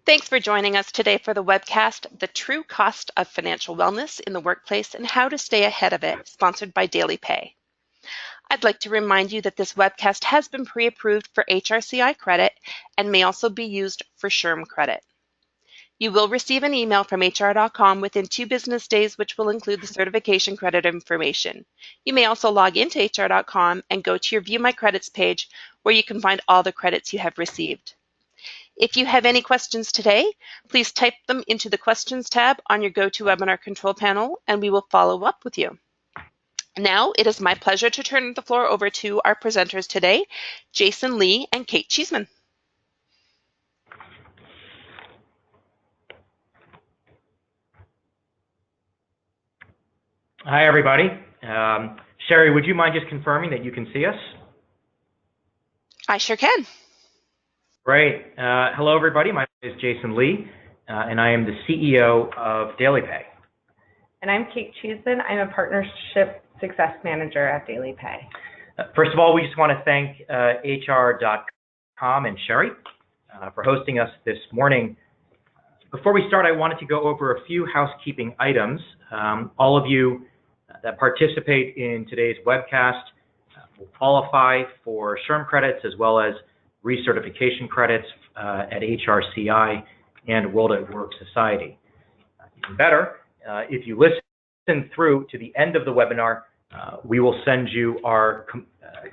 Thanks for joining us today for the webcast, The True Cost of Financial Wellness in the Workplace and How to Stay Ahead of It, sponsored by DailyPay. I'd like to remind you that this webcast has been pre-approved for HRCI credit and may also be used for SHRM credit. You will receive an email from HR.com within 2 business days, which will include the certification credit information. You may also log into HR.com and go to your View My Credits page, where you can find all the credits you have received. If you have any questions today, please type them into the Questions tab on your GoToWebinar control panel, and we will follow up with you. Now, it is my pleasure to turn the floor over to our presenters today, Jason Lee and Kate Cheeseman. Hi, everybody. Sherry, would you mind just confirming that you can see us? I sure can. Great. Hello, everybody. My name is Jason Lee, and I am the CEO of DailyPay. And I'm Kate Cheeseman. I'm a Partnership Success Manager at DailyPay. First of all, we just want to thank HR.com and Sherry for hosting us this morning. Before we start, I wanted to go over a few housekeeping items. All of you that participate in today's webcast will qualify for SHRM credits as well as recertification credits at HRCI and World at Work Society. Even better, if you listen through to the end of the webinar, we will send you our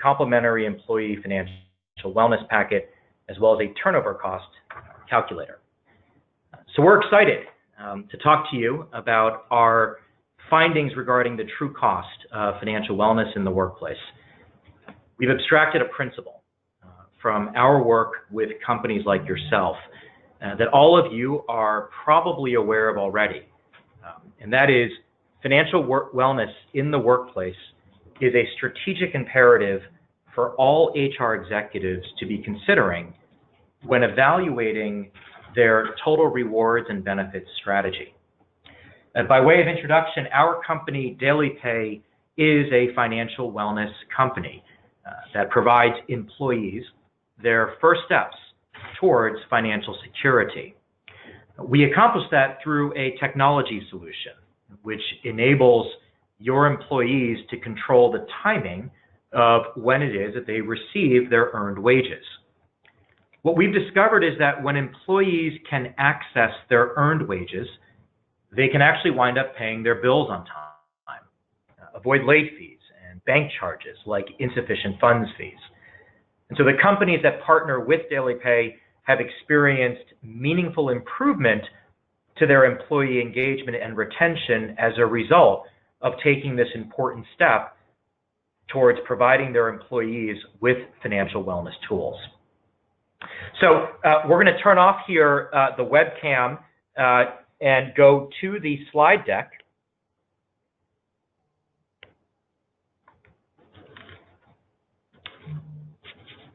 complimentary employee financial wellness packet as well as a turnover cost calculator. So we're excited to talk to you about our findings regarding the true cost of financial wellness in the workplace. We've abstracted a principle from our work with companies like yourself that all of you are probably aware of already, and that is financial wellness in the workplace is a strategic imperative for all HR executives to be considering when evaluating their total rewards and benefits strategy. By way of introduction, our company, DailyPay, is a financial wellness company that provides employees their first steps towards financial security. We accomplish that through a technology solution, which enables your employees to control the timing of when it is that they receive their earned wages. What we've discovered is that when employees can access their earned wages, they can actually wind up paying their bills on time, avoid late fees and bank charges like insufficient funds fees. And so the companies that partner with DailyPay have experienced meaningful improvement to their employee engagement and retention as a result of taking this important step towards providing their employees with financial wellness tools. So we're going to turn off here the webcam and go to the slide deck.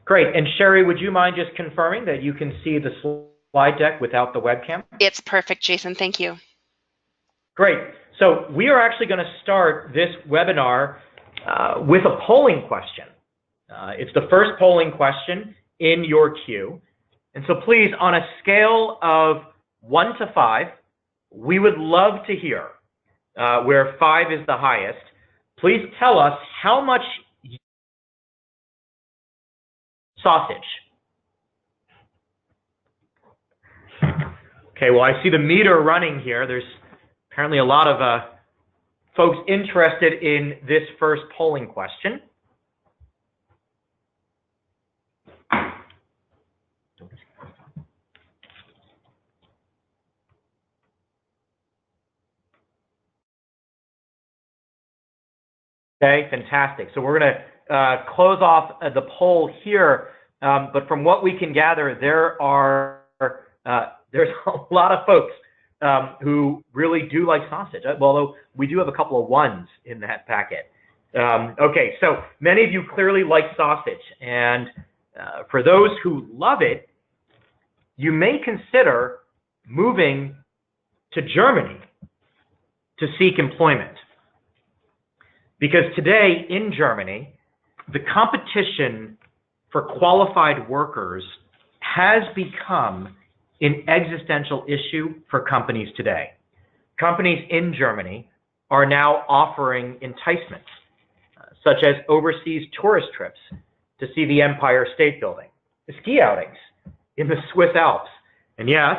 Great. And Sherry, would you mind just confirming that you can see the slide deck without the webcam? It's perfect, Jason. Thank you. Great. So we are actually going to start this webinar with a polling question. It's the first polling question in your queue. And so please, on a scale of 1 to 5, we would love to hear, where 5 is the highest, please tell us how much sausage. Okay, well, I see the meter running here. There's apparently a lot of folks interested in this first polling question. Okay, fantastic. So we're going to close off the poll here, but from what we can gather, there's a lot of folks who really do like sausage, although we do have a couple of ones in that packet. Okay, so many of you clearly like sausage, and for those who love it, you may consider moving to Germany to seek employment. Because today in Germany, the competition for qualified workers has become an existential issue for companies today. Companies in Germany are now offering enticements, such as overseas tourist trips to see the Empire State Building, ski outings in the Swiss Alps, and yes,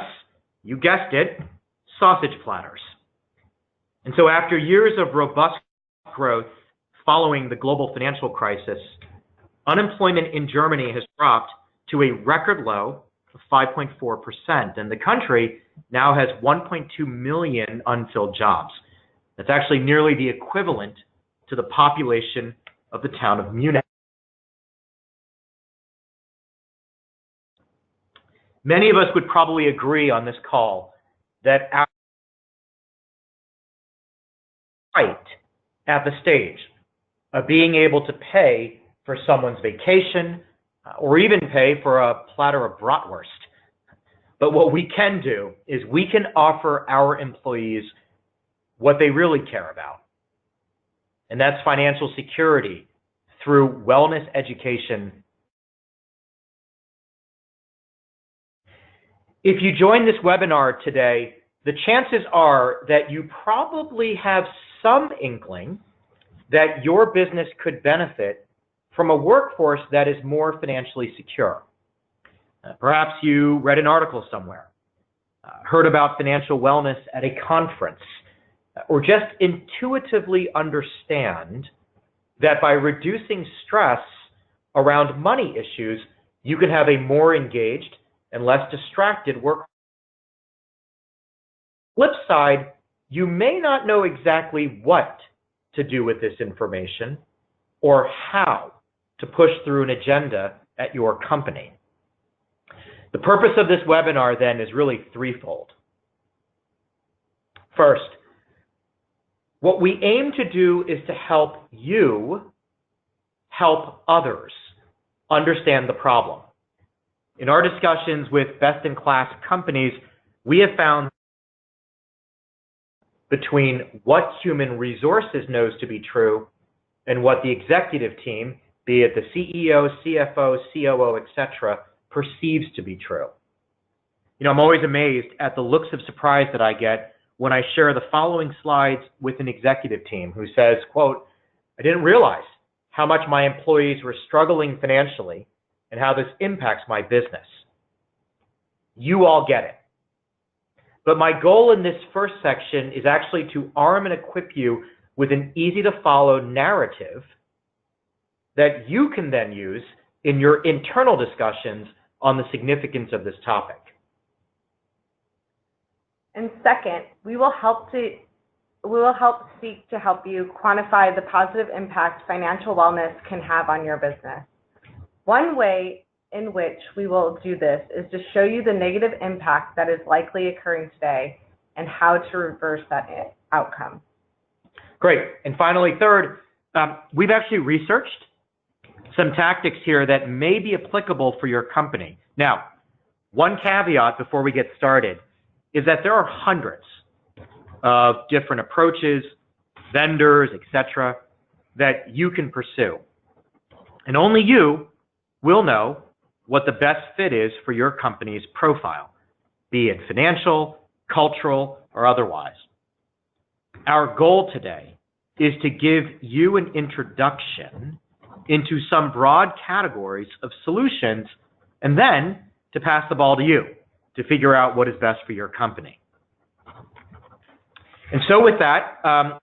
you guessed it, sausage platters. And so after years of robust growth following the global financial crisis, unemployment in Germany has dropped to a record low of 5.4%, and the country now has 1.2 million unfilled jobs. That's actually nearly the equivalent to the population of the town of Munich. Many of us would probably agree on this call that our right at the stage of being able to pay for someone's vacation or even pay for a platter of bratwurst. But what we can do is we can offer our employees what they really care about. And that's financial security through wellness education. If you join this webinar today, the chances are that you probably have some inkling that your business could benefit from a workforce that is more financially secure. Perhaps you read an article somewhere, heard about financial wellness at a conference, or just intuitively understand that by reducing stress around money issues, you can have a more engaged and less distracted work. Flip side, you may not know exactly what to do with this information or how to push through an agenda at your company. The purpose of this webinar then is really threefold. First, what we aim to do is to help you help others understand the problem. In our discussions with best-in-class companies, we have found between what human resources knows to be true and what the executive team, be it the CEO, CFO, COO, etc., perceives to be true. You know, I'm always amazed at the looks of surprise that I get when I share the following slides with an executive team who says, quote, "I didn't realize how much my employees were struggling financially and how this impacts my business." You all get it. But my goal in this first section is actually to arm and equip you with an easy-to-follow narrative that you can then use in your internal discussions on the significance of this topic. And second, we will seek to help you quantify the positive impact financial wellness can have on your business. One way in which we will do this is to show you the negative impact that is likely occurring today and how to reverse that outcome. Great. And finally, third, we've actually researched some tactics here that may be applicable for your company. Now, one caveat before we get started is that there are hundreds of different approaches, vendors, etc., that you can pursue. And only you will know what the best fit is for your company's profile, be it financial, cultural, or otherwise. Our goal today is to give you an introduction into some broad categories of solutions and then to pass the ball to you to figure out what is best for your company. And so with that,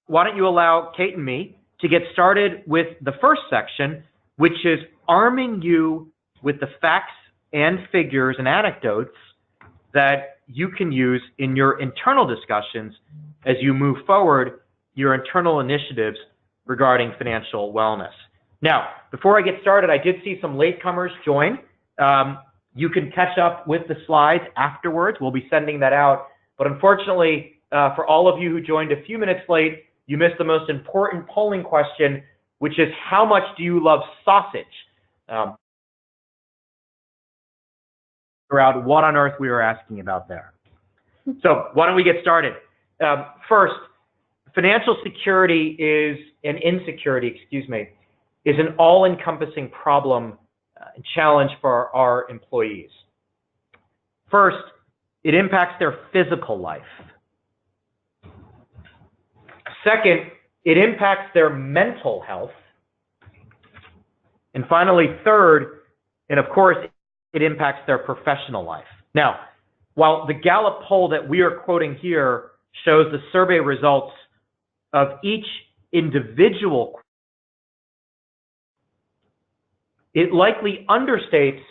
why don't you allow Kate and me to get started with the first section, which is arming you with the facts and figures and anecdotes that you can use in your internal discussions as you move forward your internal initiatives regarding financial wellness. Now, before I get started, I did see some latecomers join. You can catch up with the slides afterwards. We'll be sending that out. But unfortunately, for all of you who joined a few minutes late, you missed the most important polling question, which is how much do you love sausage? Around what on earth we were asking about there. So why don't we get started? First, financial security is, and insecurity, excuse me, is an all-encompassing problem and challenge for our employees. First, it impacts their physical life. Second, it impacts their mental health. And finally, third, and of course, it impacts their professional life. Now, while the Gallup poll that we are quoting here shows the survey results of each individual, it likely understates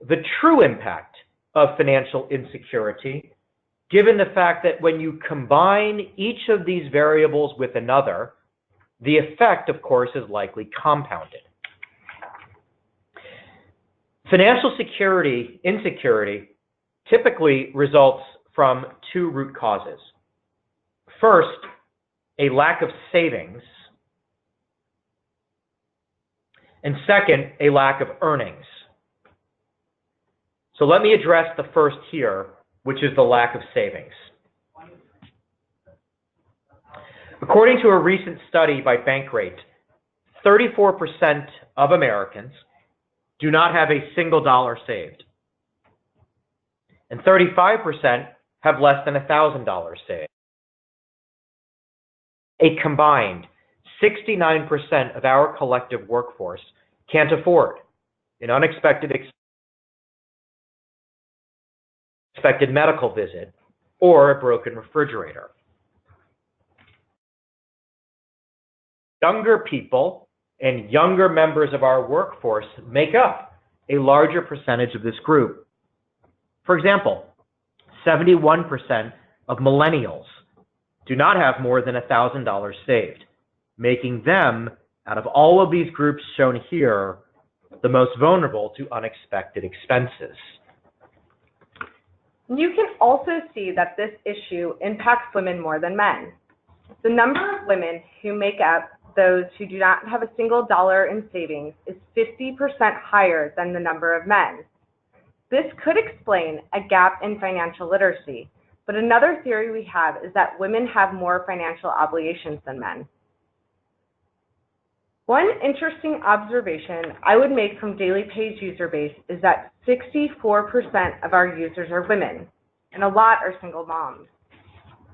the true impact of financial insecurity, given the fact that when you combine each of these variables with another, the effect, of course, is likely compounded. Financial insecurity typically results from two root causes. First, a lack of savings, and second, a lack of earnings. So let me address the first here, which is the lack of savings. According to a recent study by Bankrate, 34% of Americans do not have a single dollar saved, and 35% have less than $1,000 saved. A combined 69% of our collective workforce can't afford an unexpected medical visit or a broken refrigerator. Younger people and younger members of our workforce make up a larger percentage of this group. For example, 71% of millennials do not have more than $1,000 saved, making them, out of all of these groups shown here, the most vulnerable to unexpected expenses. You can also see that this issue impacts women more than men. The number of women who make up those who do not have a single dollar in savings is 50% higher than the number of men. This could explain a gap in financial literacy, but another theory we have is that women have more financial obligations than men. One interesting observation I would make from DailyPay's user base is that 64% of our users are women, and a lot are single moms.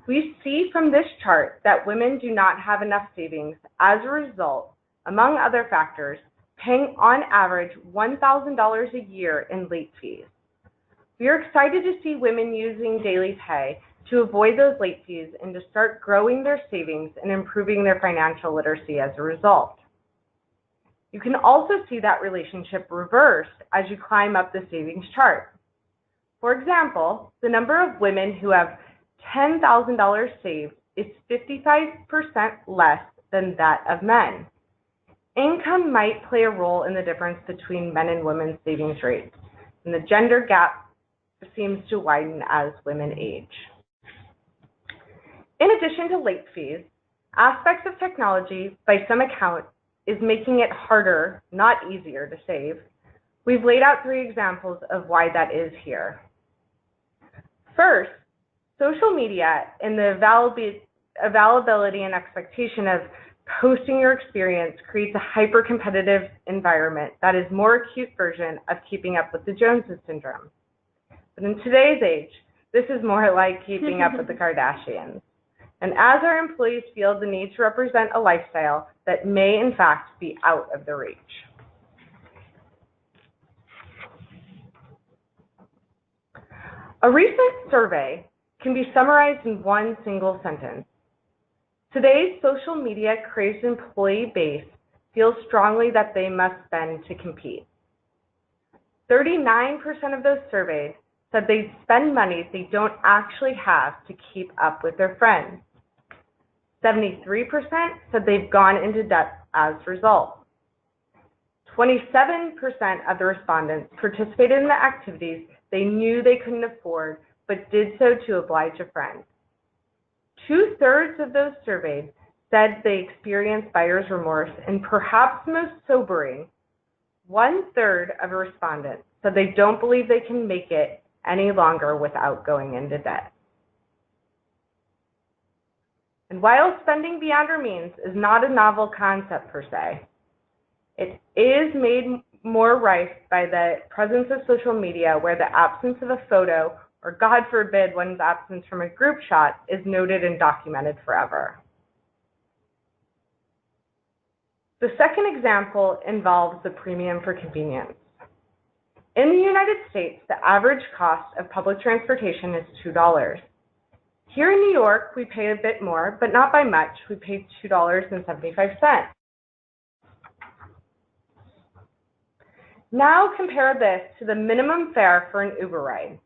We see from this chart that women do not have enough savings as a result, among other factors, paying on average $1,000 a year in late fees. We are excited to see women using DailyPay to avoid those late fees and to start growing their savings and improving their financial literacy as a result. You can also see that relationship reversed as you climb up the savings chart. For example, the number of women who have $10,000 saved is 55% less than that of men. Income might play a role in the difference between men and women's savings rates, and the gender gap seems to widen as women age. In addition to late fees, aspects of technology, by some account, is making it harder, not easier, to save. We've laid out 3 examples of why that is here. First, social media and the availability and expectation of posting your experience creates a hyper-competitive environment that is a more acute version of keeping up with the Joneses syndrome. But in today's age, this is more like keeping up with the Kardashians. And as our employees feel the need to represent a lifestyle that may in fact be out of their reach. A recent survey can be summarized in one single sentence. Today's social media crazed employee base feels strongly that they must spend to compete. 39% of those surveyed said they spend money they don't actually have to keep up with their friends. 73% said they've gone into debt as a result. 27% of the respondents participated in the activities they knew they couldn't afford, but did so to oblige a friend. 2/3 of those surveyed said they experienced buyer's remorse, and perhaps most sobering, 1/3 of respondents said they don't believe they can make it any longer without going into debt. And while spending beyond our means is not a novel concept per se, it is made more rife by the presence of social media, where the absence of a photo or God forbid one's absence from a group shot is noted and documented forever. The second example involves the premium for convenience. In the United States, the average cost of public transportation is $2. Here in New York, we pay a bit more, but not by much. We pay $2.75. Now compare this to the minimum fare for an Uber ride.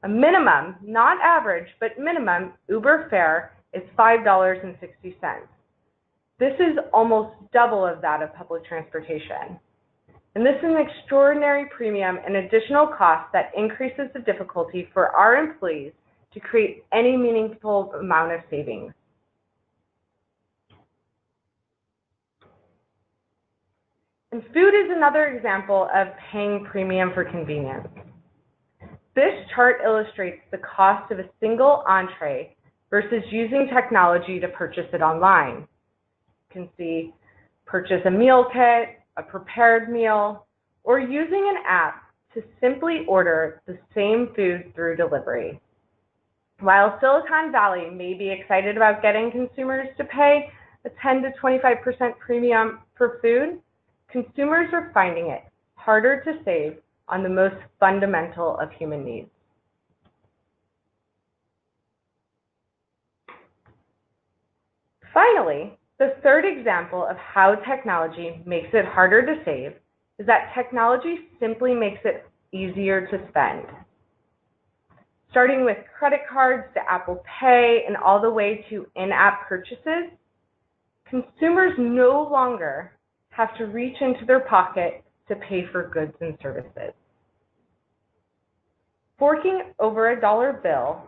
A minimum, not average, but minimum Uber fare is $5.60. This is almost double of that of public transportation. And this is an extraordinary premium and additional cost that increases the difficulty for our employees to create any meaningful amount of savings. And food is another example of paying premium for convenience. This chart illustrates the cost of a single entree versus using technology to purchase it online. You can see purchase a meal kit, a prepared meal, or using an app to simply order the same food through delivery. While Silicon Valley may be excited about getting consumers to pay a 10 to 25% premium for food, consumers are finding it harder to save on the most fundamental of human needs. Finally, the third example of how technology makes it harder to save is that technology simply makes it easier to spend. Starting with credit cards to Apple Pay and all the way to in-app purchases, consumers no longer have to reach into their pocket to pay for goods and services. Forking over a dollar bill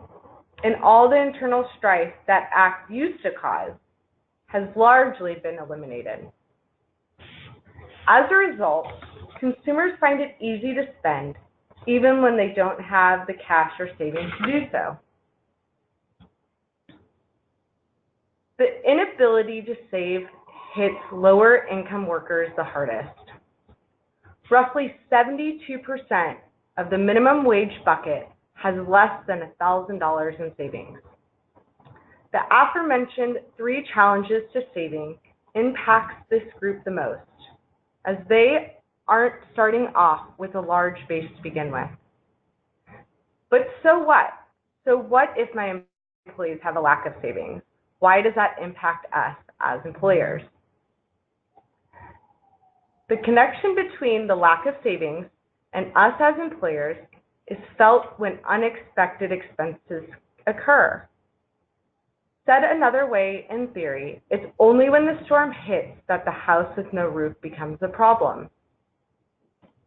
and all the internal strife that act used to cause has largely been eliminated. As a result, consumers find it easy to spend even when they don't have the cash or savings to do so. The inability to save hits lower income workers the hardest. Roughly 72% of the minimum wage bucket has less than $1,000 in savings. The aforementioned three challenges to saving impacts this group the most, as they aren't starting off with a large base to begin with. But so what? So what if my employees have a lack of savings? Why does that impact us as employers? The connection between the lack of savings and us as employers is felt when unexpected expenses occur. Said another way, in theory, it's only when the storm hits that the house with no roof becomes a problem.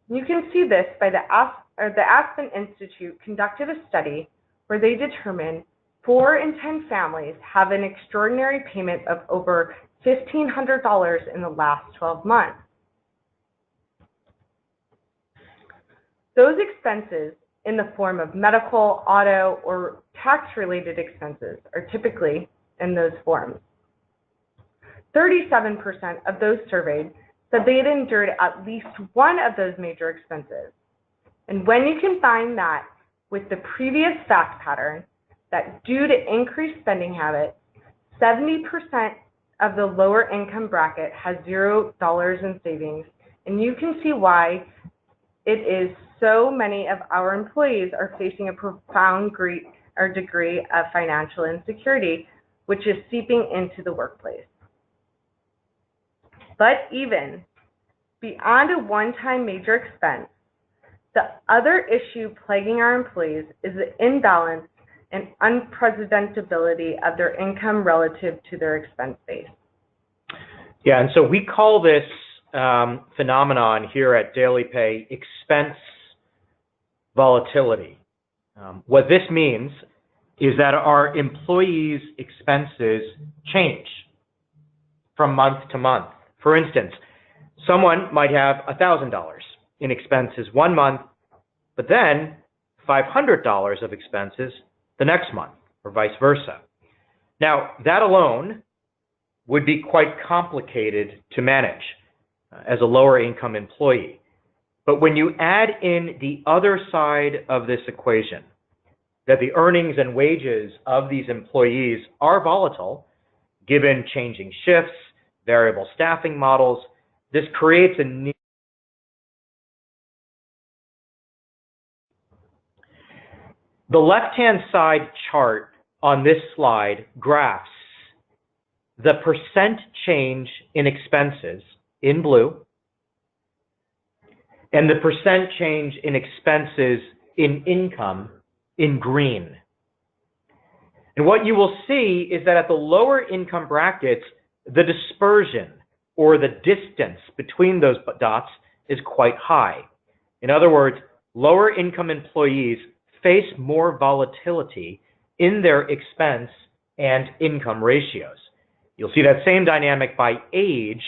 You can see this by the Aspen Institute conducted a study where they determined 4 in 10 families have an extraordinary payment of over $1,500 in the last 12 months. Those expenses in the form of medical, auto, or tax-related expenses are typically in those forms. 37% of those surveyed said they had endured at least one of those major expenses. And when you combine that with the previous fact pattern that due to increased spending habits, 70% of the lower income bracket has $0 in savings, and you can see why it is so many of our employees are facing a profound degree of financial insecurity, which is seeping into the workplace. But even beyond a one-time major expense, the other issue plaguing our employees is the imbalance and unprecedentability of their income relative to their expense base. Yeah, and so we call this phenomenon here at DailyPay expense volatility. What this means is that our employees' expenses change from month to month. For instance, someone might have $1,000 in expenses one month, but then $500 of expenses the next month, or vice versa. Now, that alone would be quite complicated to manage as a lower income employee. But when you add in the other side of this equation, that the earnings and wages of these employees are volatile, given changing shifts, variable staffing models. This creates a need. The left-hand side chart on this slide graphs the percent change in expenses in blue and the percent change in expenses in income in green. And what you will see is that at the lower income brackets, the dispersion or the distance between those dots is quite high. In other words, lower income employees face more volatility in their expense and income ratios. You'll see that same dynamic by age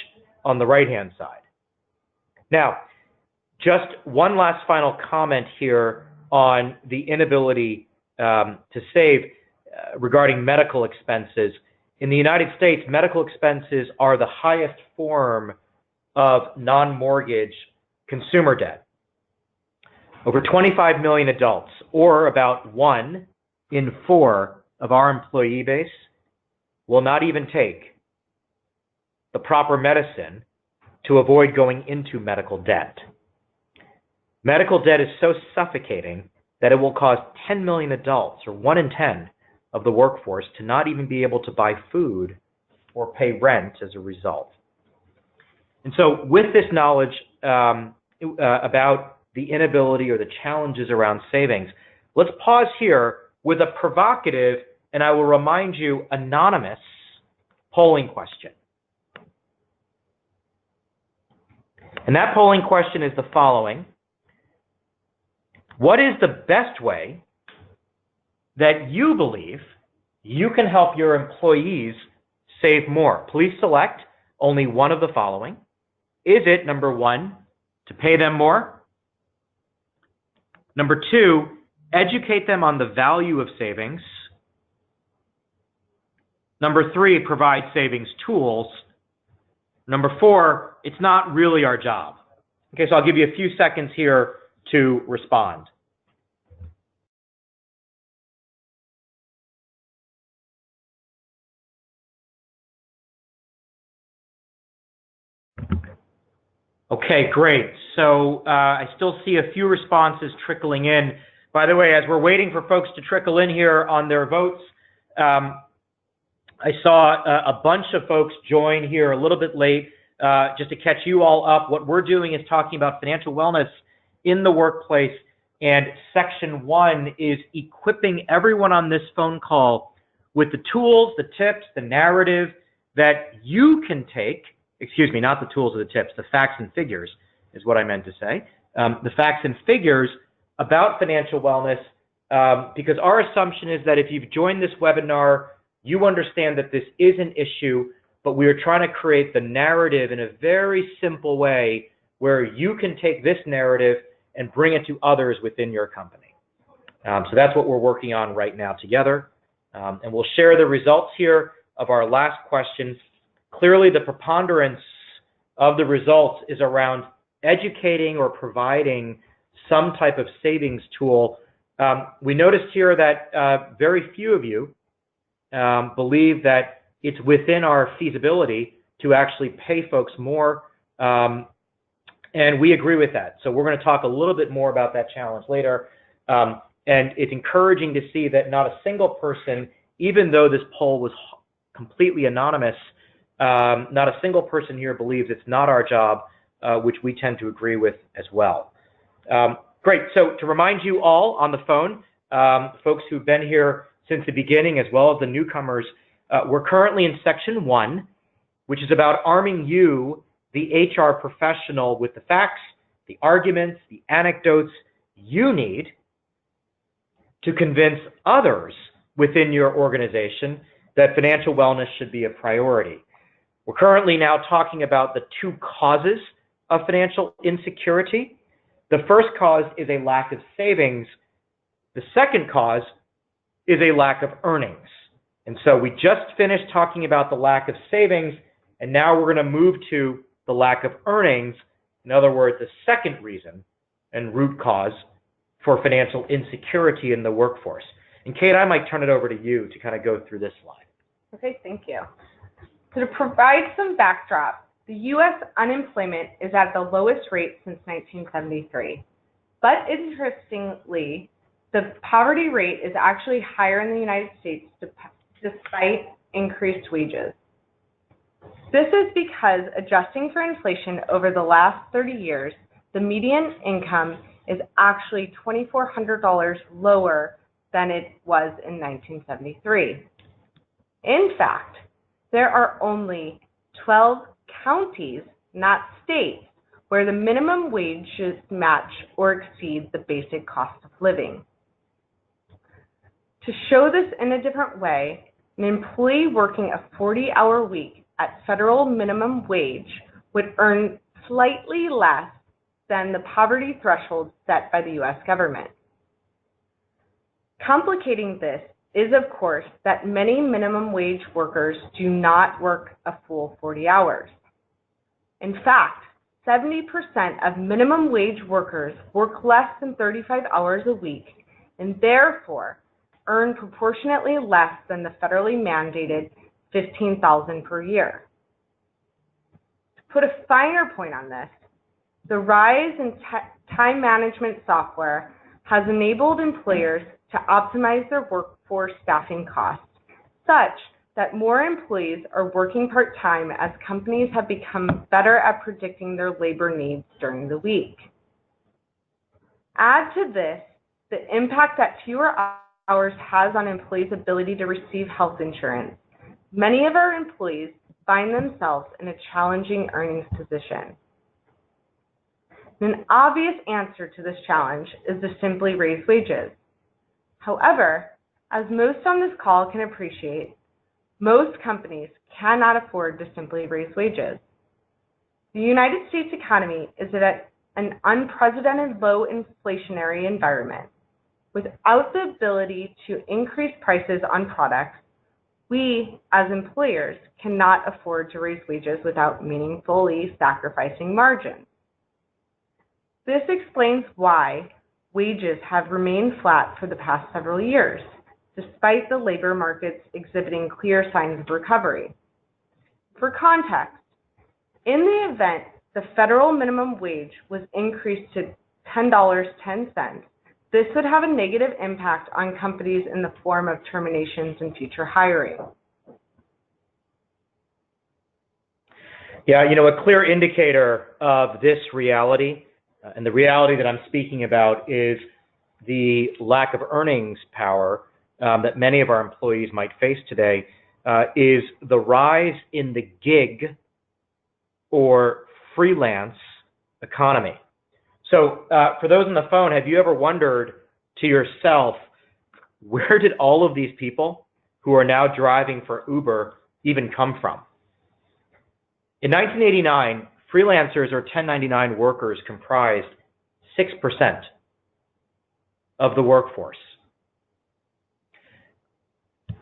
on the right-hand side. Now, just one last final comment here on the inability to save regarding medical expenses. In the United States, medical expenses are the highest form of non-mortgage consumer debt. Over 25 million adults, or about 1 in 4 of our employee base, will not even take the proper medicine to avoid going into medical debt. Medical debt is so suffocating that it will cause 10 million adults, or 1 in 10 of the workforce, to not even be able to buy food or pay rent as a result. And so with this knowledge about the inability or the challenges around savings, let's pause here with a provocative, and I will remind you, anonymous polling question. And that polling question is the following: what is the best way that you believe you can help your employees save more? Please select only one of the following. Is it, number 1, to pay them more? Number 2, educate them on the value of savings. Number 3, provide savings tools. Number 4, it's not really our job. Okay, so I'll give you a few seconds here to respond. Okay, great. So I still see a few responses trickling in. By the way, as we're waiting for folks to trickle in here on their votes, I saw a bunch of folks join here a little bit late. Just to catch you all up, what we're doing is talking about financial wellness in the workplace, and section 1 is equipping everyone on this phone call with the tools, the tips, the narrative that you can take. Excuse me, not the tools or the tips, the facts and figures is what I meant to say. The facts and figures about financial wellness, because our assumption is that if you've joined this webinar, you understand that this is an issue, but we are trying to create the narrative in a very simple way where you can take this narrative and bring it to others within your company. So that's what we're working on right now together. And we'll share the results here of our last question. Clearly, the preponderance of the results is around educating or providing some type of savings tool. We noticed here that very few of you believe that it's within our feasibility to actually pay folks more, and we agree with that. So we're going to talk a little bit more about that challenge later. And it's encouraging to see that not a single person, even though this poll was completely anonymous, not a single person here believes it's not our job, which we tend to agree with as well. Great. So to remind you all on the phone, folks who've been here since the beginning as well as the newcomers, we're currently in section 1, which is about arming you, the HR professional, with the facts, the arguments, the anecdotes you need to convince others within your organization that financial wellness should be a priority. We're currently now talking about the 2 causes of financial insecurity. The first cause is a lack of savings. The second cause is a lack of earnings. And so we just finished talking about the lack of savings, and now we're going to move to the lack of earnings. In other words, the second reason and root cause for financial insecurity in the workforce. And Kate, I might turn it over to you to kind of go through this slide. Okay, thank you. So to provide some backdrop, the U.S. unemployment is at the lowest rate since 1973. But interestingly, the poverty rate is actually higher in the United States despite increased wages. This is because, adjusting for inflation over the last 30 years, the median income is actually $2,400 lower than it was in 1973. In fact, there are only 12 counties, not states, where the minimum wages match or exceed the basic cost of living. To show this in a different way, an employee working a 40-hour week at federal minimum wage would earn slightly less than the poverty threshold set by the U.S. government. Complicating this is, of course, that many minimum wage workers do not work a full 40 hours. In fact, 70% of minimum wage workers work less than 35 hours a week and therefore earn proportionately less than the federally mandated $15,000 per year. To put a finer point on this, the rise in time management software has enabled employers to optimize their workforce staffing costs, such that more employees are working part-time as companies have become better at predicting their labor needs during the week. Add to this the impact that fewer hours has on employees' ability to receive health insurance. Many of our employees find themselves in a challenging earnings position. An obvious answer to this challenge is to simply raise wages. However, as most on this call can appreciate, most companies cannot afford to simply raise wages. The United States economy is at an unprecedented low inflationary environment. Without the ability to increase prices on products, we, as employers, cannot afford to raise wages without meaningfully sacrificing margins. This explains why wages have remained flat for the past several years, despite the labor markets exhibiting clear signs of recovery. For context, in the event the federal minimum wage was increased to $10.10, this would have a negative impact on companies in the form of terminations and future hiring. Yeah, a clear indicator of this reality, and the reality that I'm speaking about, is the lack of earnings power that many of our employees might face today, is the rise in the gig or freelance economy. So for those on the phone, have you ever wondered to yourself, where did all of these people who are now driving for Uber even come from? In 1989, freelancers or 1099 workers comprised 6% of the workforce.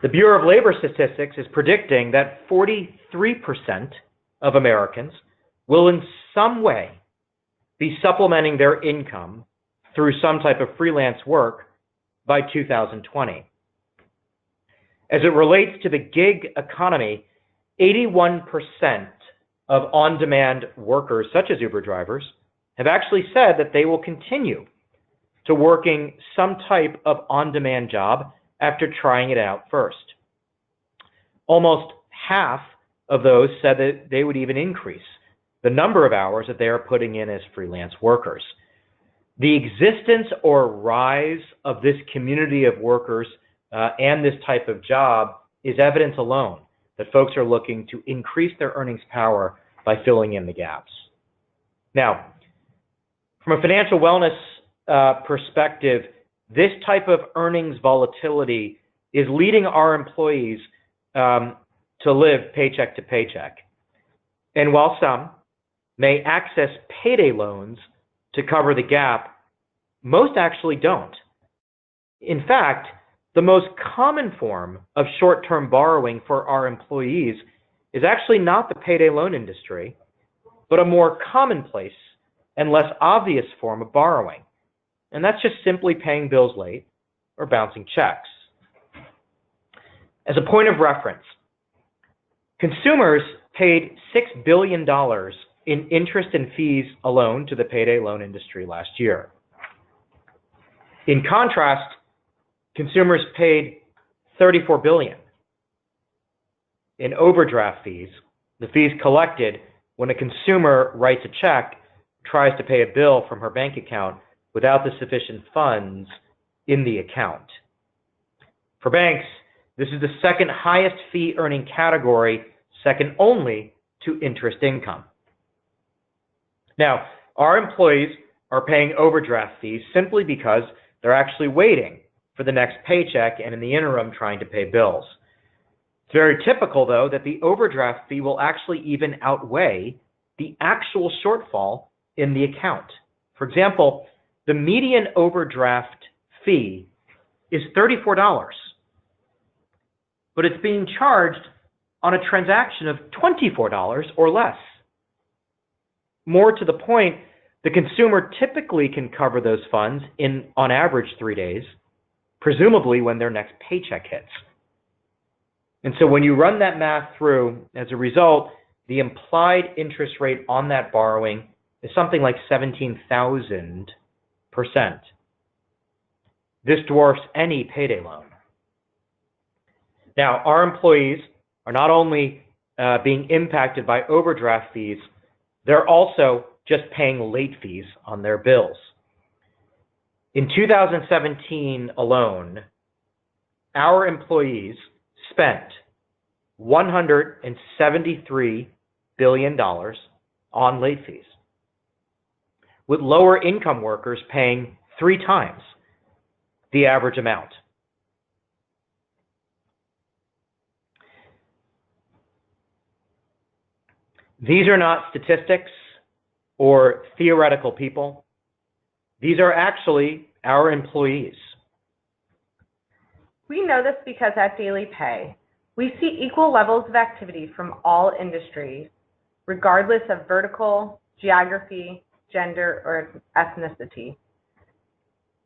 The Bureau of Labor Statistics is predicting that 43% of Americans will in some way be supplementing their income through some type of freelance work by 2020. As it relates to the gig economy, 81% of on-demand workers, such as Uber drivers, have actually said that they will continue to working some type of on-demand job after trying it out first. Almost half of those said that they would even increase the number of hours that they are putting in as freelance workers. The existence or rise of this community of workers and this type of job is evidence alone that folks are looking to increase their earnings power by filling in the gaps. Now, from a financial wellness perspective, this type of earnings volatility is leading our employees to live paycheck to paycheck. And while some may access payday loans to cover the gap, most actually don't. In fact, the most common form of short-term borrowing for our employees is actually not the payday loan industry, but a more commonplace and less obvious form of borrowing. And that's just simply paying bills late or bouncing checks. As a point of reference, consumers paid $6 billion in interest and fees alone to the payday loan industry last year. In contrast, consumers paid $34 billion in overdraft fees, the fees collected when a consumer writes a check, tries to pay a bill from her bank account without the sufficient funds in the account. For banks, this is the second highest fee earning category, second only to interest income. Now, our employees are paying overdraft fees simply because they're actually waiting for the next paycheck and in the interim trying to pay bills. It's very typical, though, that the overdraft fee will actually even outweigh the actual shortfall in the account. For example, the median overdraft fee is $34, but it's being charged on a transaction of $24 or less. More to the point, the consumer typically can cover those funds in, on average, 3 days, presumably when their next paycheck hits. And so when you run that math through, as a result, the implied interest rate on that borrowing is something like 17,000%. This dwarfs any payday loan. Now, our employees are not only being impacted by overdraft fees, they're also just paying late fees on their bills. In 2017 alone, our employees spent $173 billion on late fees, with lower income workers paying 3 times the average amount. These are not statistics or theoretical people. These are actually our employees. We know this because at DailyPay, we see equal levels of activity from all industries, regardless of vertical, geography, gender, or ethnicity.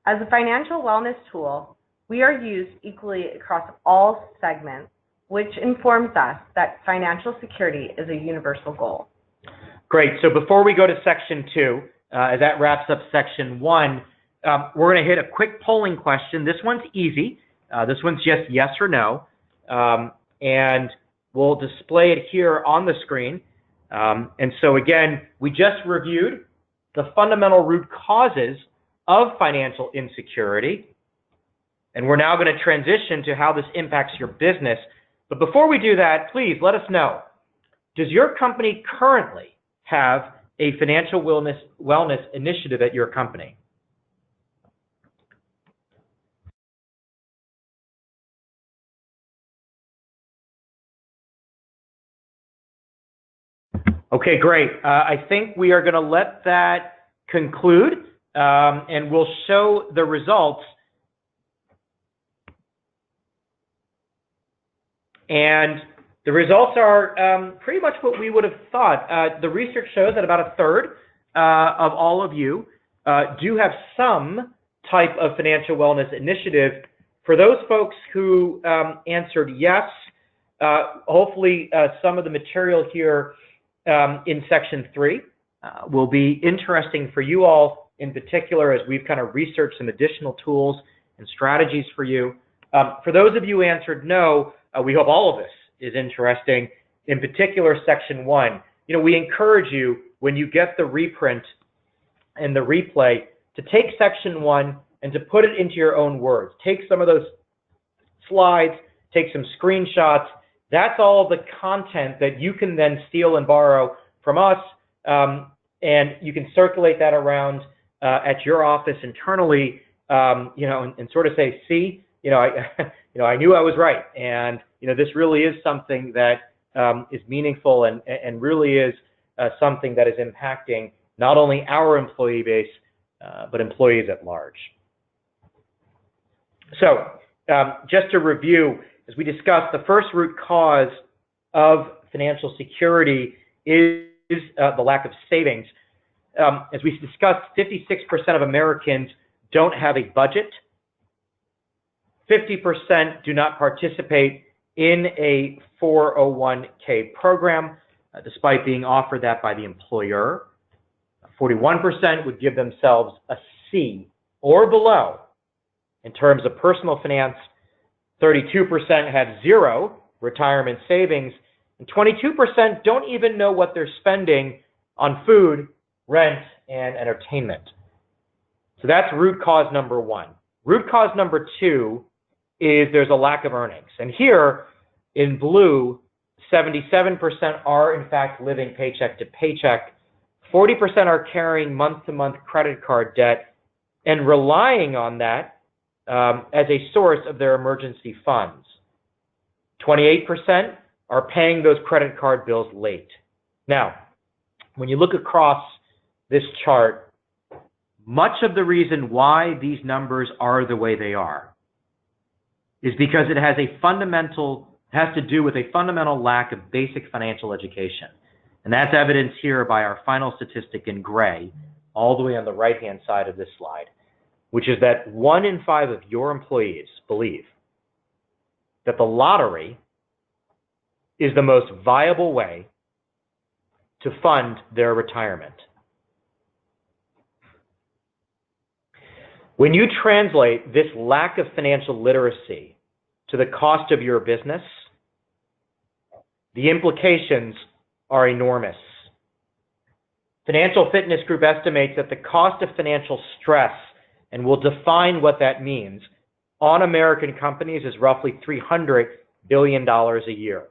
As a financial wellness tool, we are used equally across all segments, which informs us that financial security is a universal goal. Great. So before we go to section 2, as that wraps up section 1, we're going to hit a quick polling question. This one's easy. This one's just yes or no. And we'll display it here on the screen. And so again, we just reviewed the fundamental root causes of financial insecurity. And we're now going to transition to how this impacts your business. But before we do that, please let us know, does your company currently have a financial wellness initiative at your company? Okay, great. I think we are going to let that conclude, and we'll show the results. And the results are pretty much what we would have thought. The research shows that about a third of all of you do have some type of financial wellness initiative. For those folks who answered yes, hopefully some of the material here in section 3 will be interesting for you all in particular, as we've kind of researched some additional tools and strategies for you. For those of you who answered no, we hope all of this is interesting, in particular section 1. You know, we encourage you, when you get the reprint and the replay, to take section 1 and to put it into your own words. Take some of those slides, take some screenshots. That's all the content that you can then steal and borrow from us, and you can circulate that around at your office internally, you know, and sort of say, see, I knew I was right, and this really is something that is meaningful and really is something that is impacting not only our employee base, but employees at large. So, just to review, as we discussed, the first root cause of financial security is the lack of savings. As we discussed, 56% of Americans don't have a budget. 50% do not participate in a 401k program, despite being offered that by the employer. 41% would give themselves a C or below in terms of personal finance. 32% have zero retirement savings, and 22% don't even know what they're spending on food, rent, and entertainment. So that's root cause number one. Root cause number two is there's a lack of earnings. And here in blue, 77% are in fact living paycheck to paycheck. 40% are carrying month-to-month credit card debt and relying on that as a source of their emergency funds. 28% are paying those credit card bills late. Now, when you look across this chart, much of the reason why these numbers are the way they are is because it has to do with a fundamental lack of basic financial education. And that's evidenced here by our final statistic in gray, all the way on the right-hand side of this slide, which is that 1 in 5 of your employees believe that the lottery is the most viable way to fund their retirement. When you translate this lack of financial literacy to the cost of your business, the implications are enormous. Financial Fitness Group estimates that the cost of financial stress, and we'll define what that means, on American companies is roughly $300 billion a year.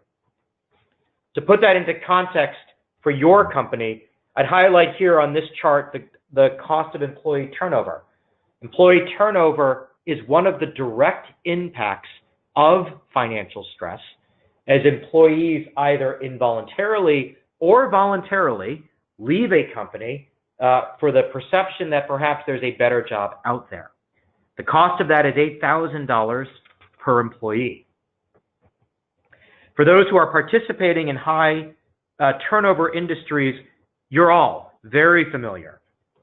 To put that into context for your company, I'd highlight here on this chart the cost of employee turnover. Employee turnover is one of the direct impacts of financial stress, as employees either involuntarily or voluntarily leave a company for the perception that perhaps there's a better job out there. The cost of that is $8,000 per employee. For those who are participating in high turnover industries, you're all very familiar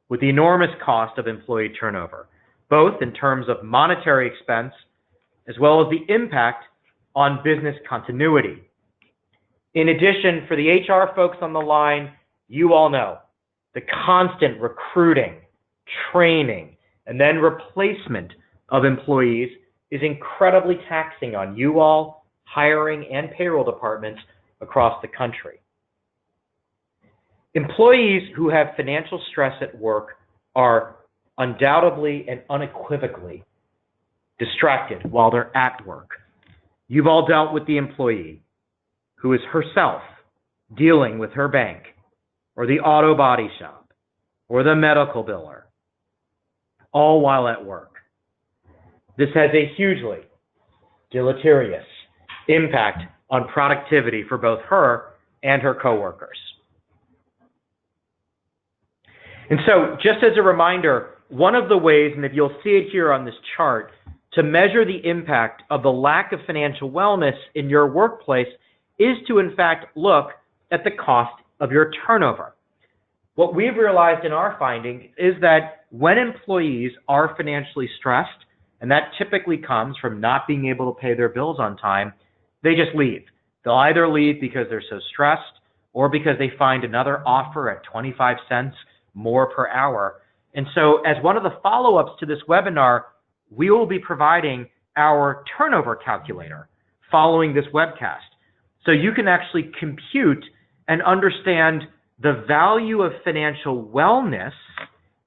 with the enormous cost of employee turnover, both in terms of monetary expense as well as the impact on business continuity. In addition, for the HR folks on the line, you all know the constant recruiting, training, and then replacement of employees is incredibly taxing on you all, hiring, and payroll departments across the country. Employees who have financial stress at work are undoubtedly and unequivocally distracted while they're at work. You've all dealt with the employee who is herself dealing with her bank or the auto body shop or the medical biller, all while at work. This has a hugely deleterious impact on productivity for both her and her coworkers. And so, just as a reminder, one of the ways, and if you'll see it here on this chart, to measure the impact of the lack of financial wellness in your workplace is to, in fact, look at the cost of your turnover. What we've realized in our finding is that when employees are financially stressed, and that typically comes from not being able to pay their bills on time, they just leave. They'll either leave because they're so stressed or because they find another offer at 25 cents more per hour. And so as one of the follow-ups to this webinar, we will be providing our turnover calculator following this webcast. So you can actually compute and understand the value of financial wellness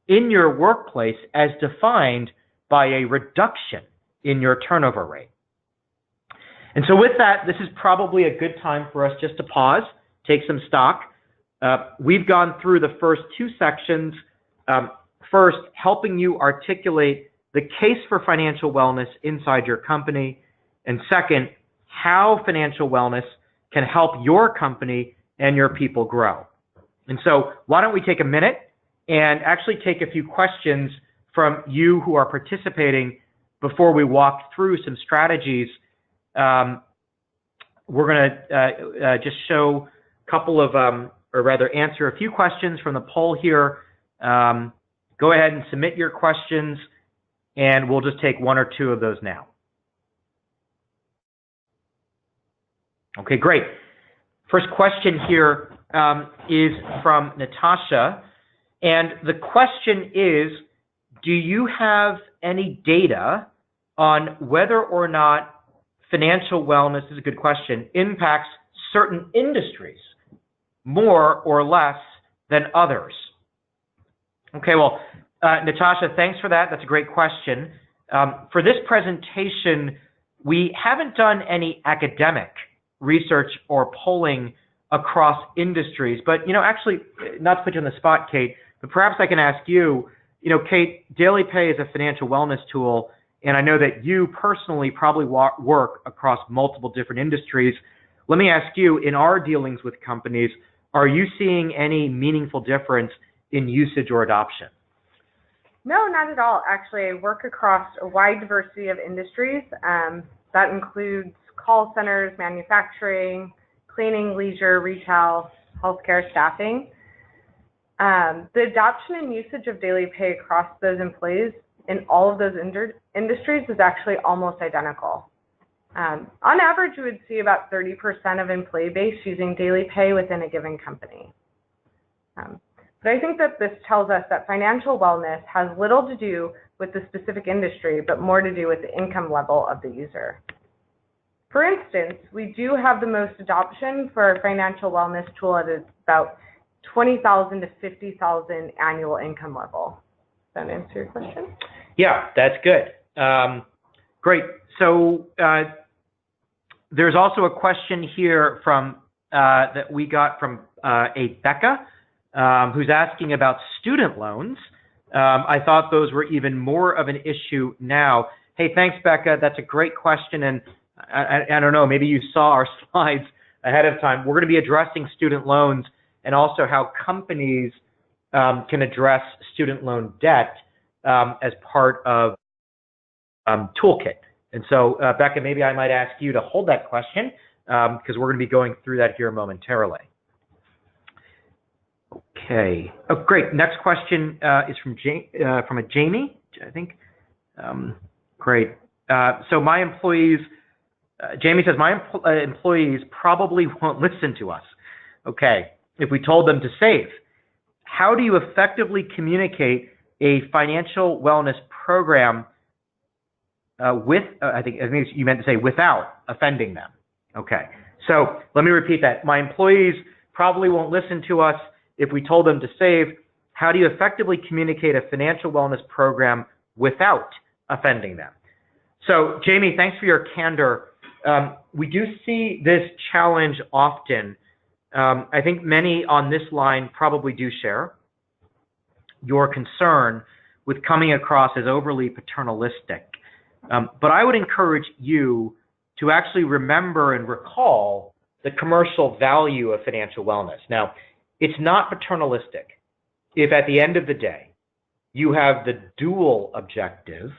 in your workplace as defined by a reduction in your turnover rate. And so with that, this is probably a good time for us just to pause, take some stock. We've gone through the first two sections. First, helping you articulate the case for financial wellness inside your company. And second, how financial wellness can help your company and your people grow. And so why don't we take a minute and actually take a few questions from you who are participating before we walk through some strategies. We're going to just show a couple of, or rather answer a few questions from the poll here. Go ahead and submit your questions, and we'll just take one or two of those now. Okay, great. First question here is from Natasha, and the question is, do you have any data on whether or not financial wellness, this is a good question, impacts certain industries more or less than others? Okay, well, Natasha, thanks for that. That's a great question. For this presentation, we haven't done any academic research or polling across industries, but, actually, not to put you on the spot, Kate, but perhaps I can ask you, Kate, DailyPay is a financial wellness tool, and I know that you personally probably work across multiple different industries. Let me ask you, in our dealings with companies, are you seeing any meaningful difference in usage or adoption? No, not at all. Actually, I work across a wide diversity of industries. That includes call centers, manufacturing, cleaning, leisure, retail, healthcare, staffing. The adoption and usage of DailyPay across those employees in all of those industries is actually almost identical. On average, we would see about 30% of employee base using DailyPay within a given company. But I think that this tells us that financial wellness has little to do with the specific industry, but more to do with the income level of the user. For instance, we do have the most adoption for our financial wellness tool at about $20,000 to $50,000 annual income level. Does that answer your question? Yeah, that's good. Great. So there's also a question here from that we got from a Becca, who's asking about student loans. I thought those were even more of an issue now. Hey, thanks, Becca. That's a great question, and I don't know, maybe you saw our slides ahead of time. We're going to be addressing student loans and also how companies can address student loan debt as part of toolkit. And so, Becca, maybe I might ask you to hold that question because we're going to be going through that here momentarily. Okay. Oh, great. Next question is from a Jamie, I think. Great. So my employees, Jamie says, my employees probably won't listen to us. Okay. If we told them to save, how do you effectively communicate a financial wellness program with, I think you meant to say without offending them. Okay. So let me repeat that. My employees probably won't listen to us if we told them to save. How do you effectively communicate a financial wellness program without offending them? So, Jamie, thanks for your candor. We do see this challenge often. I think many on this line probably do share your concern with coming across as overly paternalistic. But I would encourage you to actually remember and recall the commercial value of financial wellness. Now, it's not paternalistic if at the end of the day you have the dual objective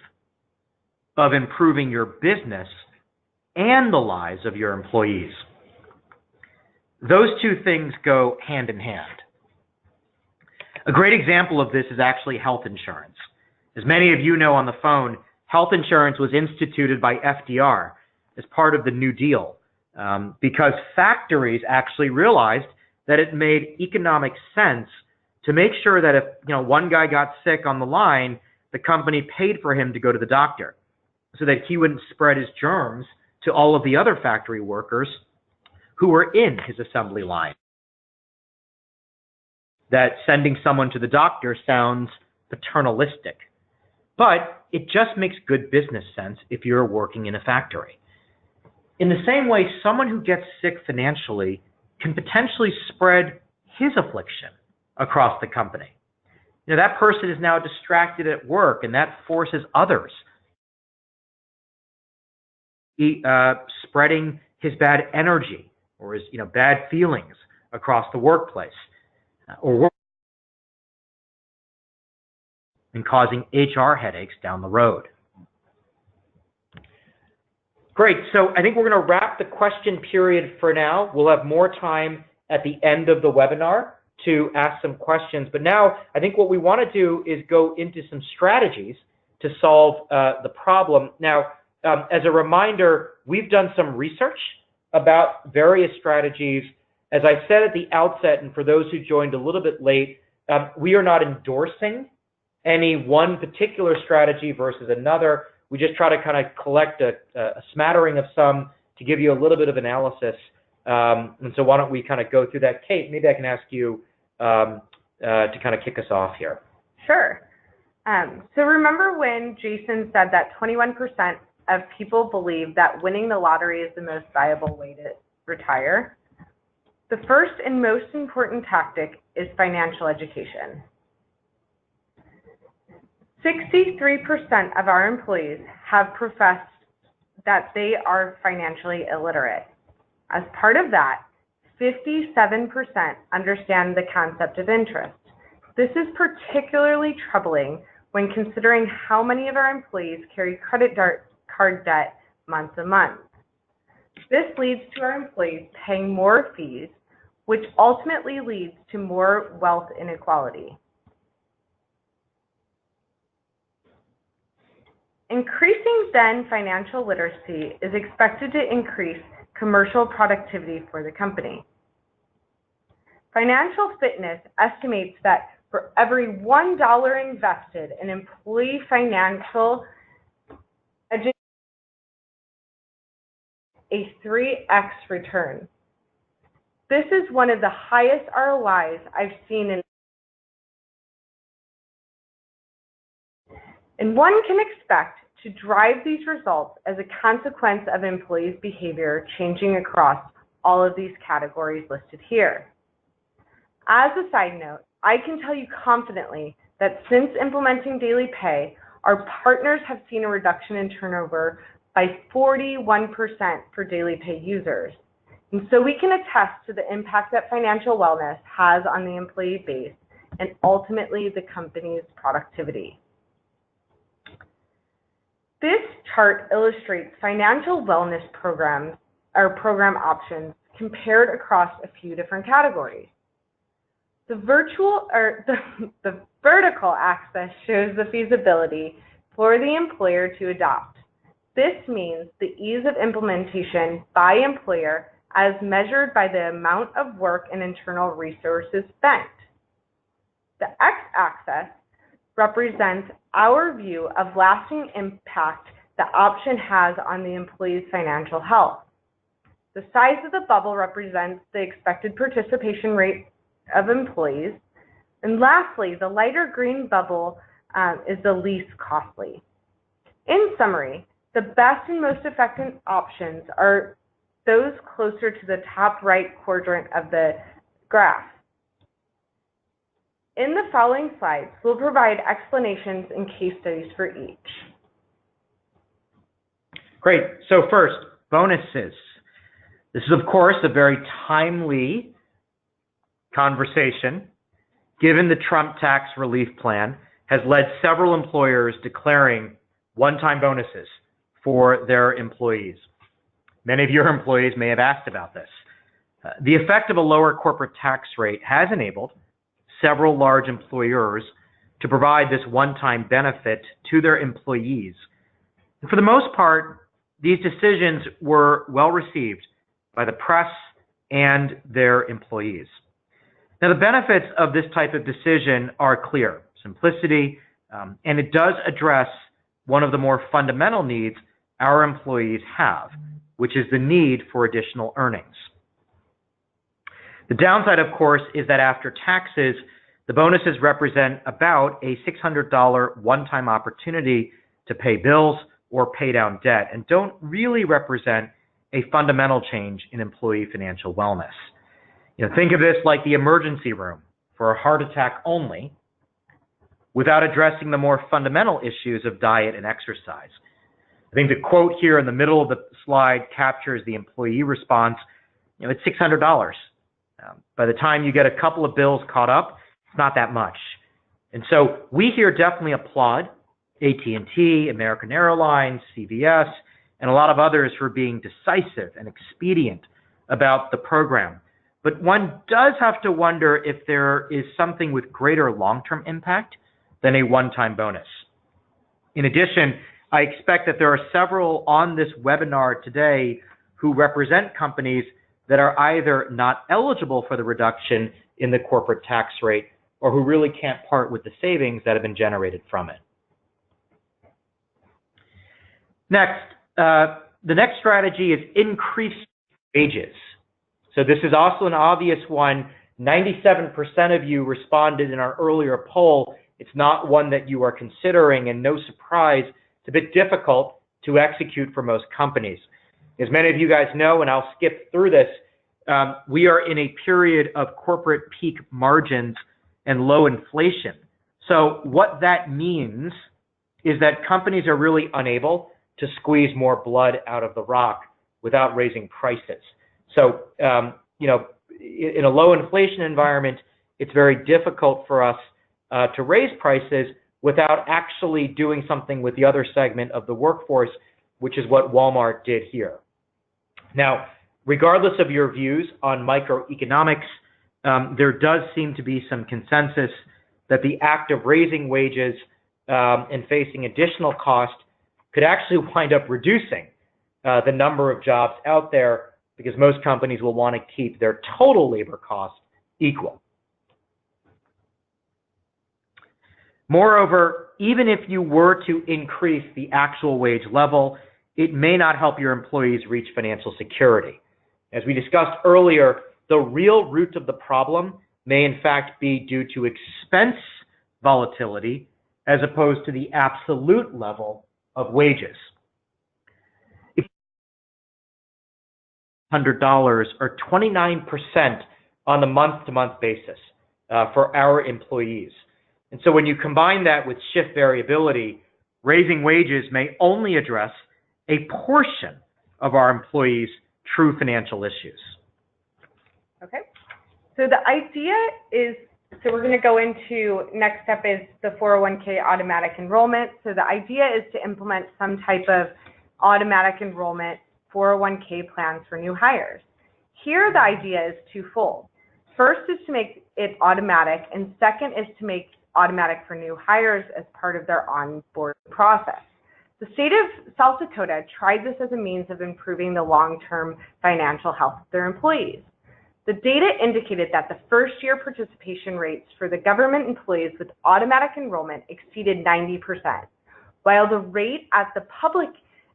of improving your business and the lives of your employees. Those two things go hand in hand. A great example of this is actually health insurance. As many of you know on the phone, health insurance was instituted by FDR as part of the New Deal because factories actually realized that it made economic sense to make sure that if one guy got sick on the line, the company paid for him to go to the doctor so that he wouldn't spread his germs to all of the other factory workers who were in his assembly line. That sending someone to the doctor sounds paternalistic, but it just makes good business sense if you're working in a factory. In the same way, someone who gets sick financially can potentially spread his affliction across the company. That person is now distracted at work, and that forces others. Spreading his bad energy or his bad feelings across the workplace, and causing HR headaches down the road. Great. So I think we're going to wrap the question period for now. We'll have more time at the end of the webinar to ask some questions. But now I think what we want to do is go into some strategies to solve the problem. Now, as a reminder, we've done some research about various strategies. As I said at the outset, and for those who joined a little bit late, we are not endorsing any one particular strategy versus another. We just try to kind of collect a smattering of some to give you a little bit of analysis. And so why don't we kind of go through that. Kate, maybe I can ask you to kind of kick us off here. Sure. So remember when Jason said that 21% of people believe that winning the lottery is the most viable way to retire? The first and most important tactic is financial education. 63% of our employees have professed that they are financially illiterate. As part of that, 57% understand the concept of interest. This is particularly troubling when considering how many of our employees carry credit card debt month to month. This leads to our employees paying more fees, which ultimately leads to more wealth inequality. Increasing then financial literacy is expected to increase commercial productivity for the company. Financial Fitness estimates that for every $1 invested in employee financial education, a 3x return. This is one of the highest ROIs I've seen and one can expect to drive these results as a consequence of employees' behavior changing across all of these categories listed here. As a side note, I can tell you confidently that since implementing DailyPay, our partners have seen a reduction in turnover by 41% for DailyPay users. And so we can attest to the impact that financial wellness has on the employee base and ultimately the company's productivity. This chart illustrates financial wellness programs or program options compared across a few different categories. The vertical axis shows the feasibility for the employer to adopt. This means the ease of implementation by employer as measured by the amount of work and internal resources spent. The x-axis represents our view of lasting impact the option has on the employee's financial health. The size of the bubble represents the expected participation rate of employees. And lastly, the lighter green bubble is the least costly. In summary, the best and most effective options are those closer to the top right quadrant of the graph. In the following slides, we'll provide explanations and case studies for each. Great. So first, bonuses. This is, of course, a very timely conversation, given the Trump tax relief plan has led several employers declaring one-time bonuses for their employees. Many of your employees may have asked about this. The effect of a lower corporate tax rate has enabled several large employers to provide this one-time benefit to their employees. And for the most part, these decisions were well received by the press and their employees. Now, the benefits of this type of decision are clear: simplicity, and it does address one of the more fundamental needs our employees have, which is the need for additional earnings. The downside, of course, is that after taxes, the bonuses represent about a $600 one-time opportunity to pay bills or pay down debt and don't really represent a fundamental change in employee financial wellness. Think of this like the emergency room for a heart attack only, without addressing the more fundamental issues of diet and exercise. I think the quote here in the middle of the slide captures the employee response. It's $600. By the time you get a couple of bills caught up, it's not that much. And so we here definitely applaud AT&T, American Airlines, CVS, and a lot of others for being decisive and expedient about the program. But one does have to wonder if there is something with greater long-term impact than a one-time bonus. In addition, I expect that there are several on this webinar today who represent companies that are either not eligible for the reduction in the corporate tax rate or who really can't part with the savings that have been generated from it. Next, the next strategy is increase wages. So this is also an obvious one. 97% of you responded in our earlier poll. It's not one that you are considering, and no surprise, it's a bit difficult to execute for most companies. As many of you guys know, and I'll skip through this, we are in a period of corporate peak margins and low inflation. So what that means is that companies are really unable to squeeze more blood out of the rock without raising prices. So, in a low inflation environment, it's very difficult for us to raise prices without actually doing something with the other segment of the workforce, which is what Walmart did here. Now, regardless of your views on microeconomics, there does seem to be some consensus that the act of raising wages and facing additional cost could actually wind up reducing the number of jobs out there, because most companies will want to keep their total labor cost equal. Moreover, even if you were to increase the actual wage level, it may not help your employees reach financial security. As we discussed earlier, the real root of the problem may in fact be due to expense volatility as opposed to the absolute level of wages. $100 or 29% on a month-to-month basis for our employees. And so when you combine that with shift variability, raising wages may only address a portion of our employees' true financial issues. Okay, so the idea is, so we're going to go into, next step is the 401k automatic enrollment. So the idea is to implement some type of automatic enrollment 401k plans for new hires. Here the idea is twofold. First is to make it automatic, and second is to make automatic for new hires as part of their onboard process. The state of South Dakota tried this as a means of improving the long-term financial health of their employees. The data indicated that the first-year participation rates for the government employees with automatic enrollment exceeded 90%, while the rate at the public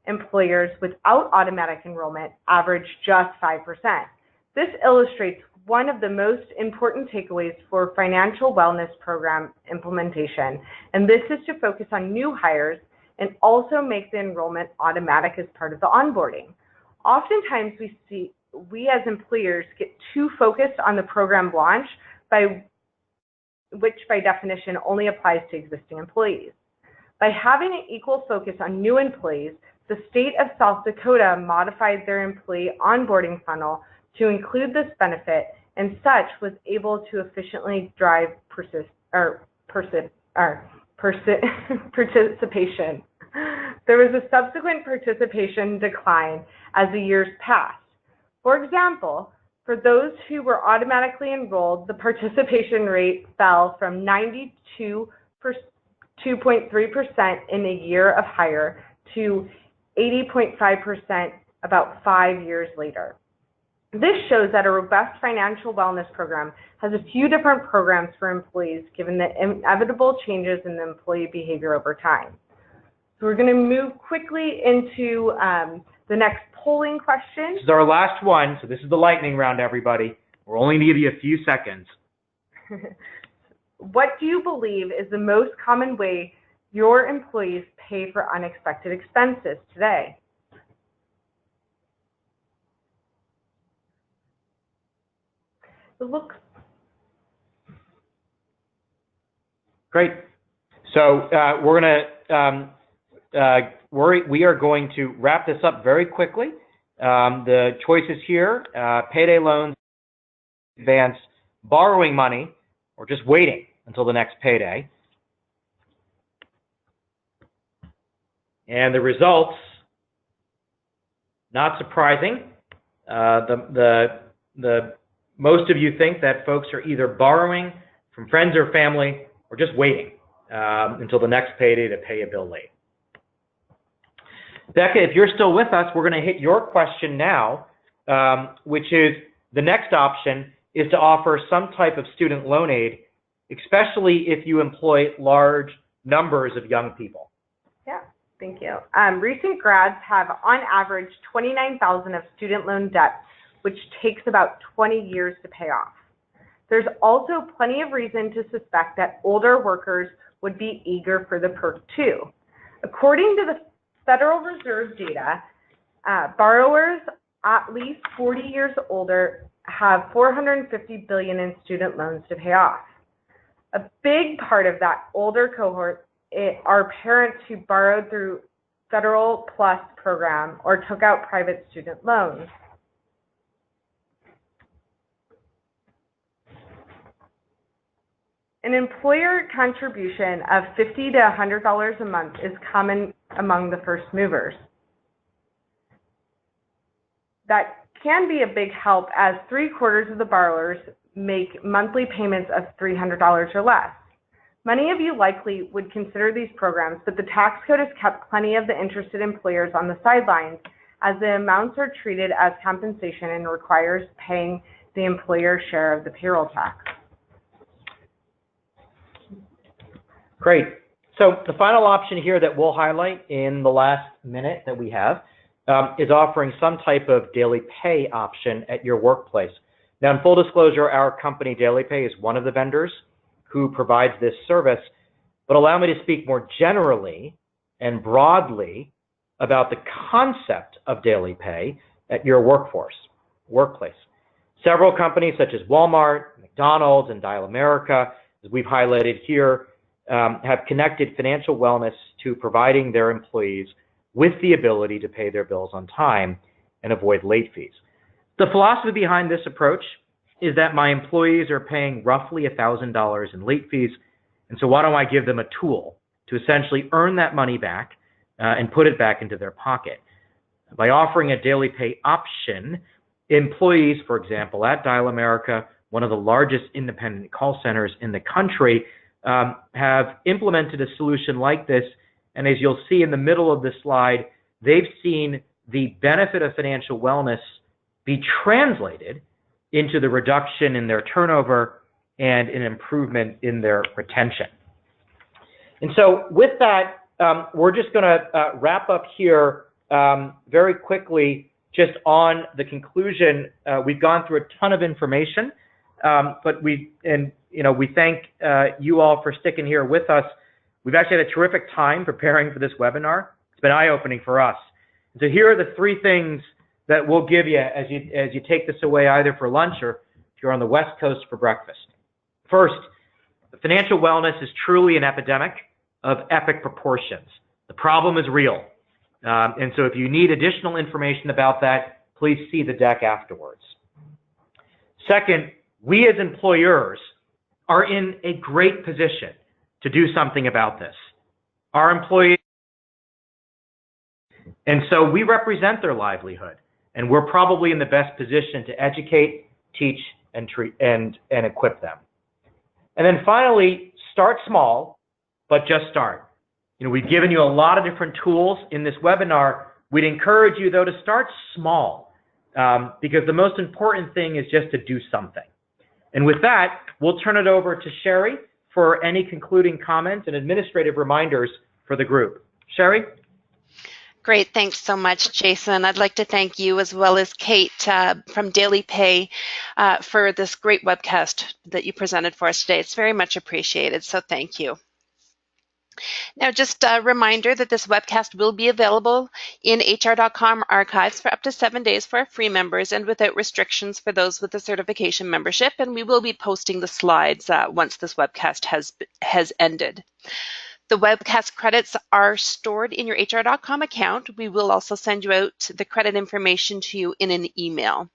employers without automatic enrollment averaged just 5%. This illustrates one of the most important takeaways for financial wellness program implementation, and this is to focus on new hires and also make the enrollment automatic as part of the onboarding. Oftentimes we as employers get too focused on the program launch, which by definition only applies to existing employees. By having an equal focus on new employees, the state of South Dakota modified their employee onboarding funnel to include this benefit, and such was able to efficiently drive participation. There was a subsequent participation decline as the years passed. For example, for those who were automatically enrolled, the participation rate fell from 92.3% in a year of hire to 80.5% about 5 years later. This shows that a robust financial wellness program has a few different programs for employees given the inevitable changes in the employee behavior over time. So we're going to move quickly into the next polling question. This is our last one, so this is the lightning round, everybody. We're only going to give you a few seconds. What do you believe is the most common way your employees pay for unexpected expenses today? Look. Great. So we are going to wrap this up very quickly. The choices here: payday loans, advance, borrowing money, or just waiting until the next payday. And the results, not surprising. Most of you think that folks are either borrowing from friends or family or just waiting until the next payday to pay a bill late. Becca, if you're still with us, we're going to hit your question now, which is the next option is to offer some type of student loan aid, especially if you employ large numbers of young people. Yeah, thank you. Recent grads have, on average, $29,000 of student loan debt, which takes about 20 years to pay off. There's also plenty of reason to suspect that older workers would be eager for the perk too. According to the Federal Reserve data, borrowers at least 40 years older have $450 billion in student loans to pay off. A big part of that older cohort are parents who borrowed through Federal Plus program or took out private student loans. An employer contribution of $50 to $100 a month is common among the first movers. That can be a big help as 3/4 of the borrowers make monthly payments of $300 or less. Many of you likely would consider these programs, but the tax code has kept plenty of the interested employers on the sidelines as the amounts are treated as compensation and requires paying the employer's share of the payroll tax. Great. So the final option here that we'll highlight in the last minute that we have is offering some type of daily pay option at your workplace. Now, in full disclosure, our company DailyPay is one of the vendors who provides this service, but allow me to speak more generally and broadly about the concept of daily pay at your workplace. Several companies such as Walmart, McDonald's, and Dial America, as we've highlighted here, have connected financial wellness to providing their employees with the ability to pay their bills on time and avoid late fees. The philosophy behind this approach is that my employees are paying roughly $1,000 in late fees, and so why don't I give them a tool to essentially earn that money back and put it back into their pocket. By offering a daily pay option, employees, for example, at Dial America, one of the largest independent call centers in the country, have implemented a solution like this, and as you'll see in the middle of this slide, they've seen the benefit of financial wellness be translated into the reduction in their turnover and an improvement in their retention. And so with that, we're just going to wrap up here very quickly just on the conclusion. We've gone through a ton of information, but we thank you all for sticking here with us. We've actually had a terrific time preparing for this webinar. It's been eye-opening for us. So here are the three things that we'll give you as you take this away, either for lunch or if you're on the West Coast for breakfast. First, financial wellness is truly an epidemic of epic proportions. The problem is real. And so if you need additional information about that, please see the deck afterwards. Second, we as employers are in a great position to do something about this. Our employees, and so we represent their livelihood, and we're probably in the best position to educate, teach, and treat and equip them. And then finally, start small, but just start. We've given you a lot of different tools in this webinar. We'd encourage you, though, to start small, because the most important thing is just to do something. And with that, we'll turn it over to Sherry for any concluding comments and administrative reminders for the group. Sherry? Great. Thanks so much, Jason. I'd like to thank you as well as Kate from DailyPay for this great webcast that you presented for us today. It's very much appreciated, so thank you. Now, just a reminder that this webcast will be available in hr.com archives for up to 7 days for our free members and without restrictions for those with a certification membership, and we will be posting the slides once this webcast has ended. The webcast credits are stored in your hr.com account. We will also send you out the credit information to you in an email.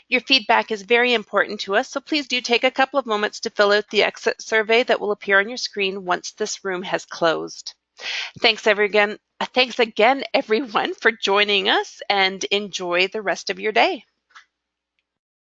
Your feedback is very important to us, so please do take a couple of moments to fill out the exit survey that will appear on your screen once this room has closed. Thanks again, everyone, for joining us, and enjoy the rest of your day.